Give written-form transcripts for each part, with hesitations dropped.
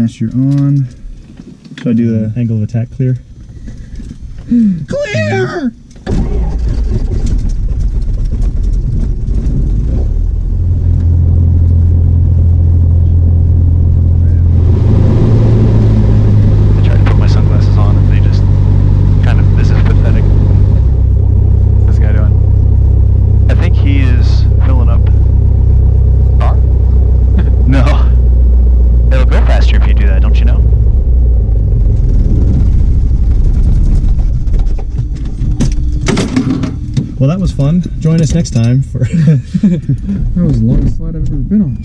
Master on. Should I do the angle of attack clear? Clear! Well, that was fun. Join us next time for... That was the longest slide I've ever been on.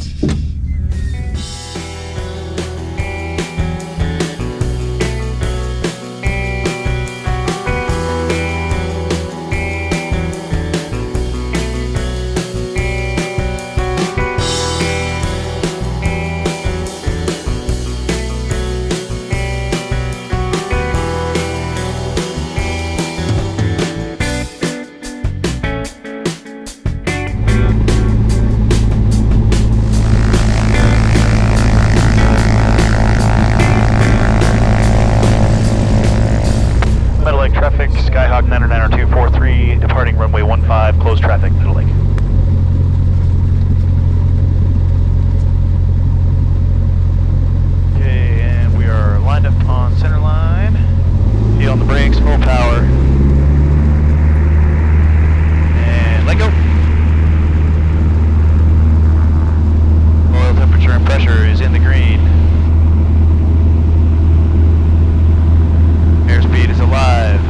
Skyhawk 99243, departing runway 15, closed traffic, Meadow Lake. Okay, and we are lined up on center line. Feet on the brakes, full power. And let go. Oil temperature and pressure is in the green. Airspeed is alive.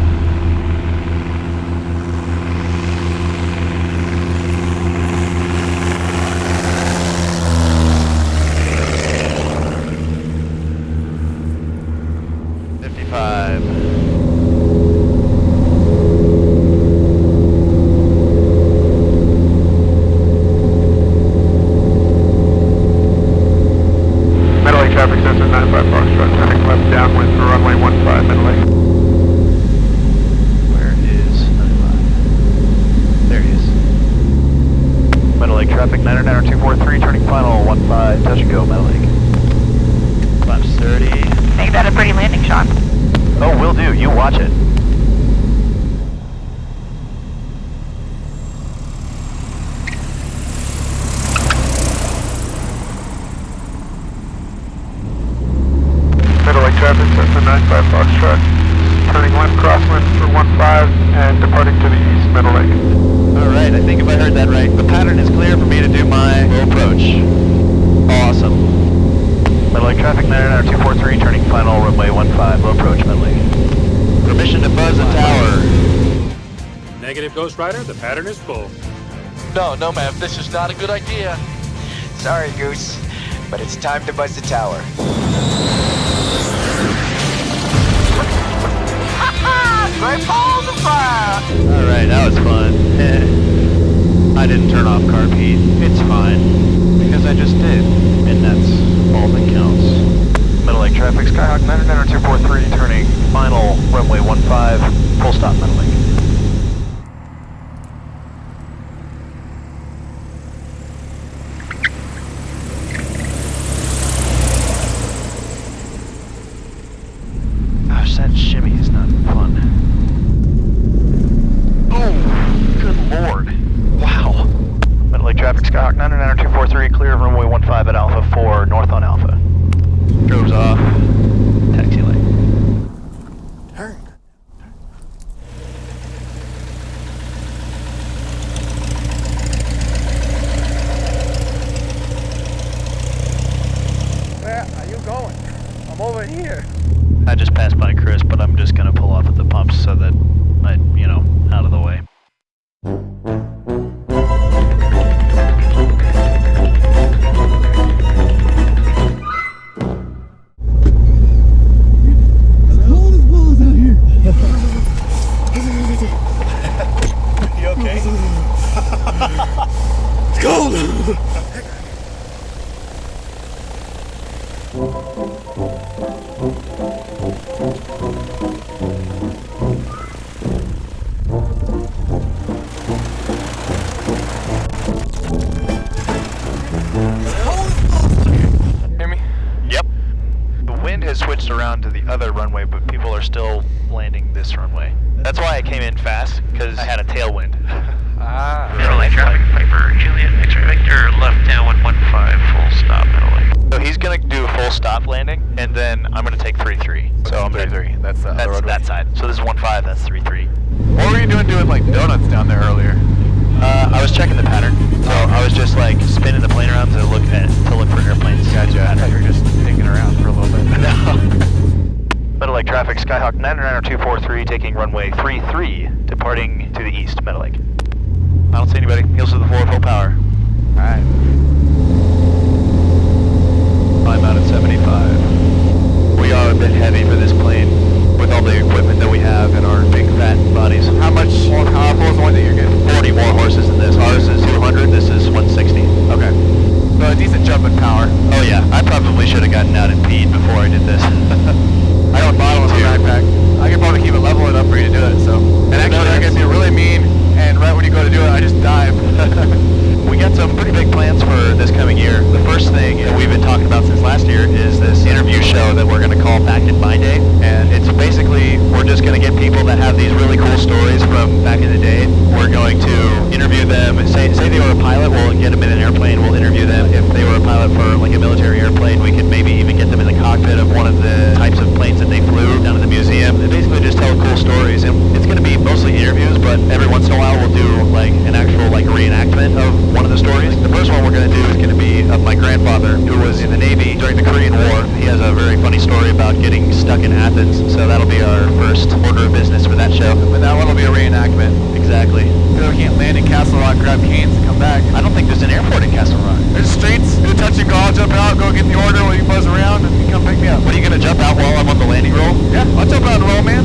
Meadow Lake traffic sensor 95 Foxtrot, turning left downwind for runway 15, Meadow Lake. Where is 95? There he is. Meadow Lake traffic 99243, turning final 15, touch and go, Meadow Lake. Flaps 30. Make that a pretty landing, Sean. Oh, will do. You watch it. Meadow Lake traffic, Cessna 95 Foxtrot, turning left crosswind for 15 and departing to the east, Meadow Lake. Alright, I think if I heard that right, the pattern is clear for me to do my low approach. Awesome. Meadow Lake traffic 99243, turning final runway 15, low approach, Meadow Lake. Permission to buzz a tower. Negative, Ghost Rider, the pattern is full. No, ma'am, this is not a good idea. Sorry, Goose, but it's time to buzz the tower. Great balls of fire! Alright, that was fun. I didn't turn off carb heat. It's fine. Because I just did. And that's all that counts. Meadow Lake traffic, Skyhawk 99243, turning final runway 15, full stop, Meadow Lake. Gosh, that shimmy is not fun. Oh, good lord. Wow. Meadow Lake traffic, Skyhawk 99243, clear of runway 15 at Alpha 4, north on Alpha. Droves off. Taxi light. Turn. Where are you going? I'm over here. I just passed by Chris, but I'm just gonna pull off at the pumps so that out of the way. It's cold as balls out here. still landing this runway. That's why I came in fast, because I had a tailwind. Meadow Lake traffic, Piper, Juliet, X-ray Victor, left down 115, full stop, Meadow Lake. So he's gonna do a full stop landing, and then I'm gonna take 3-3. So I'm 33. That's the that's roadway. that side. So this is 1-5, that's 3-3. What were you doing like donuts down there earlier? I was checking the pattern. So I was just like spinning the plane around to look for airplanes. Gotcha. I thought you were just digging around for a little bit. No. Meadow Lake traffic, Skyhawk 99243 taking runway 33, departing to the east, Meadow Lake. I don't see anybody. Heels to the floor, full power. Alright. I'm out at 75. We are a bit heavy for this plane with all the equipment that we have and our big fat bodies. How much more powerful is the one that you're getting? 40 more horses than this. Ours is 200, this is 160. Okay. So a decent jump in power. Oh yeah, I probably should have gotten out and peed before I did this. I got a bottle in my backpack. I could probably keep it level enough for you to do it, so. And actually I can be really mean, and right when you go to do it, I just dive. We got some pretty big plans for this coming year. The first thing that we've been talking about since last year is this interview show that we're going to call Back in My Day. And it's basically, we're just going to get people that have these really cool stories from back in the day. We're going to interview them. Say they were a pilot, we'll get them in an airplane, we'll interview them. If they were a pilot for like a military airplane, we could maybe even get them in the cockpit of one of the types of planes that they flew down to the museum. They basically just tell cool stories. And it's going to be mostly interviews, but every once in a while we'll do like an actual like reenactment of one of the stories. The first one we're going to do is going to be of my grandfather, who was in the Navy during the Korean War. He has a very funny story about getting stuck in Athens, so that'll be our first order of business for that show. But that one will be a reenactment. Exactly. We can't land in Castle Rock, grab canes, and come back. I don't think there's an airport in Castle Rock. There's streets, do a touch and go, jump out, go get the order while you buzz around, and you come pick me up. What, are you going to jump out while I'm on the landing roll? Yeah, I'll jump out and roll, man.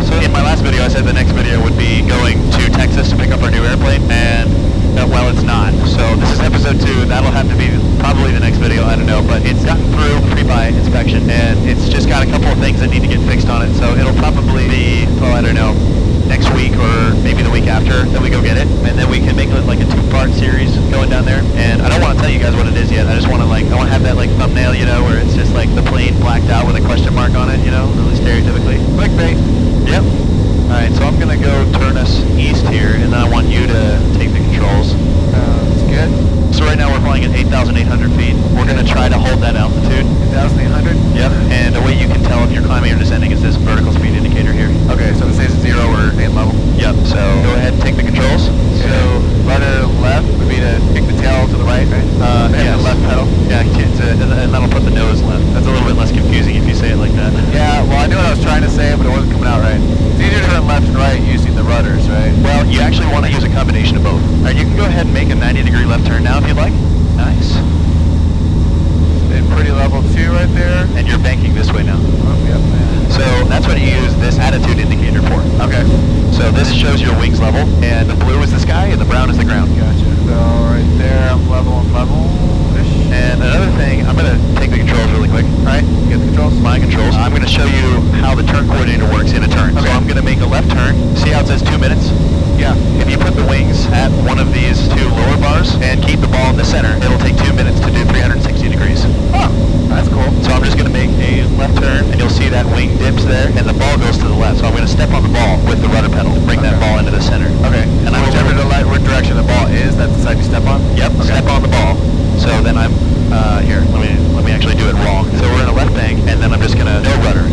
So in my last video, I said the next video would be going to Texas to pick up our new airplane, and well, it's not. So this is episode 2. That'll have to be probably the next video. I don't know, but it's gotten through pre-buy inspection, and it's just got a couple of things that need to get fixed on it. So it'll probably be, oh, I don't know, next week or maybe the week after that we go get it, and then we can make it like a 2-part series going down there. And I don't want to tell you guys what it is yet. I just want to I want to have that like thumbnail, you know, where it's just like the plane blacked out with a question mark on it, you know, really stereotypically. Clickbait. Yep. Alright, so I'm going to go turn us east here, and then I want you to take the controls. That's good. So right now we're flying at 8,800 feet. We're going to try to hold that altitude. 8,800? Yep, and the way you can tell if you're climbing or descending is this vertical speed indicator here. Okay, so it says 0 or 8 level. Yep, so go ahead and take the controls. So rudder left would be to kick the tail to the right, right? Yeah, the left pedal. Yeah, and that'll put the nose left. That's a little bit less confusing if you say it like that. Yeah, well I knew what I was trying to say, but it wasn't coming out right. It's easier to turn left and right using the rudders, right? Well, you actually want to use a combination of both. Alright, you can go ahead and make a 90-degree left turn now if you'd like. Nice. And pretty level 2 right there. And you're banking this way now. Oh, yep. So that's what you use this attitude indicator for. Okay. So this shows your wings level, and the blue is the sky, and the brown is the ground. Gotcha. So right there, I'm level-ish. And another thing, I'm going to take the controls really quick. Alright, Get the controls. my controls. I'm going to show you how the turn coordinator works in a turn. Okay. So I'm going to make a left turn. See how it says 2 minutes? Yeah. If you put the wings at one of these 2 lower bars and keep the ball in the center, it'll take 2 minutes to do 360 degrees. Oh, that's cool. So I'm just going to make a left turn, and you'll see that wing dips there, and the ball goes to the left. So I'm going to step on the ball with the rudder pedal to bring that ball into the center. Okay. And I'm whichever what direction the ball is, that's the side you step on? Yep, Okay. step on the ball. So then I'm, here, let me actually do it wrong. So we're in a left bank, and then I'm just going to no rudder.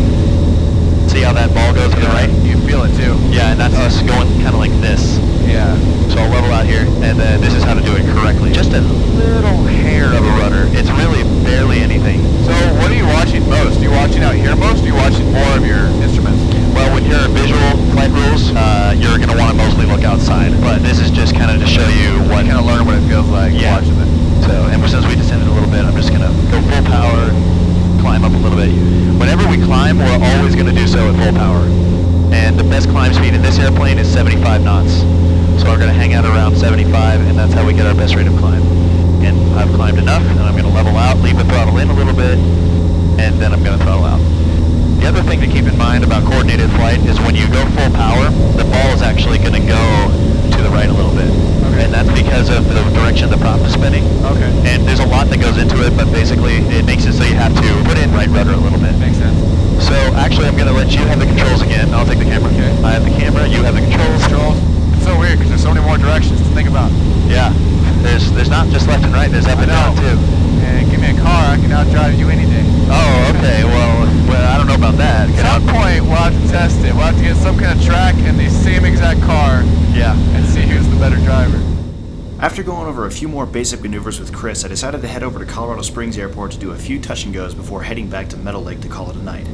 See how that ball goes to the right? You feel it too. Yeah, and that's us going kind of like this. Yeah. So I'll level out here, and then this is how to do it correctly. Just a little hair of a rudder. It's really barely anything. So what are you watching most? Are you watching out here most, or are you watching more of your instruments? Well, when you're visual flight rules, you're going to want to mostly look outside. But this is just kind of to show you what... Kind of learn what it feels like watching it. So, and since we descended a little bit, I'm just going to go full power, climb up a little bit. Whenever we climb, we're always going to do so at full power. And the best climb speed in this airplane is 75 knots. So we're going to hang out around 75, and that's how we get our best rate of climb. And I've climbed enough, and I'm going to level out, leave the throttle in a little bit, and then I'm going to throttle out. The other thing to keep in mind about coordinated flight is when you go full power, the ball is actually going to go to the right a little bit. Okay. And that's because of the direction the prop is spinning. Okay. And there's a lot that goes into it, but basically it makes it so you have to put in right rudder a little bit. Makes sense. So actually, I'm gonna let you have the controls again. I'll take the camera. Okay. I have the camera. You have the controls. It's so weird because there's so many more directions to think about. Yeah. There's not just left and right. There's up and down too. And give me a car, I can outdrive you any day. Oh, okay. Well, I don't know about that. At some point, we'll have to test it. We'll have to get some kind of track and the same exact car. Yeah. And see who's the better driver. After going over a few more basic maneuvers with Chris, I decided to head over to Colorado Springs Airport to do a few touch and goes before heading back to Meadow Lake to call it a night.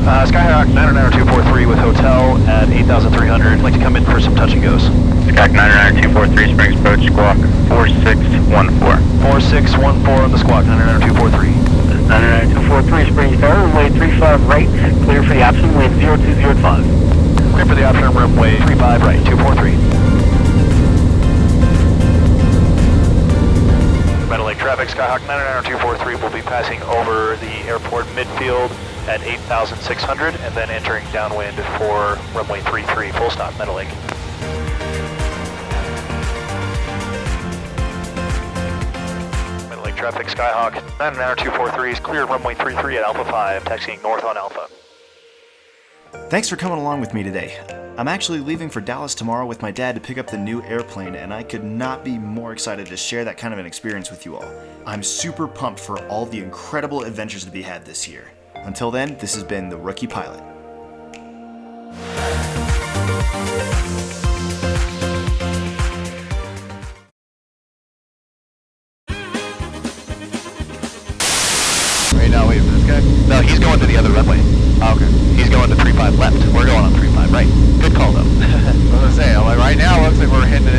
Skyhawk 99243 with hotel at 8,300. I'd like to come in for some touch and goes. Skyhawk 99243, Springs approach, squawk 4614. 4614 on the squawk, 99243. 99243, Springs Tower, runway 35 right, clear for the option, wind 0205. Clear for the option, runway 35 right, 243. Meadow Lake traffic, Skyhawk 99243 will be passing over the airport midfield at 8,600 and then entering downwind for runway 33, full stop, Meadow Lake. Meadow Lake traffic, Skyhawk 99243 is cleared runway 33 at Alpha 5, taxiing north on Alpha. Thanks for coming along with me today. I'm actually leaving for Dallas tomorrow with my dad to pick up the new airplane, and I could not be more excited to share that kind of an experience with you all. I'm super pumped for all the incredible adventures to be had this year. Until then, this has been The Rookie Pilot. Are you not waiting for this guy? No, he's going to the other runway. Oh, okay. He's going to 35 left. We're going on 35 right. Good call though. I was gonna say, like right now, it looks like we're hitting it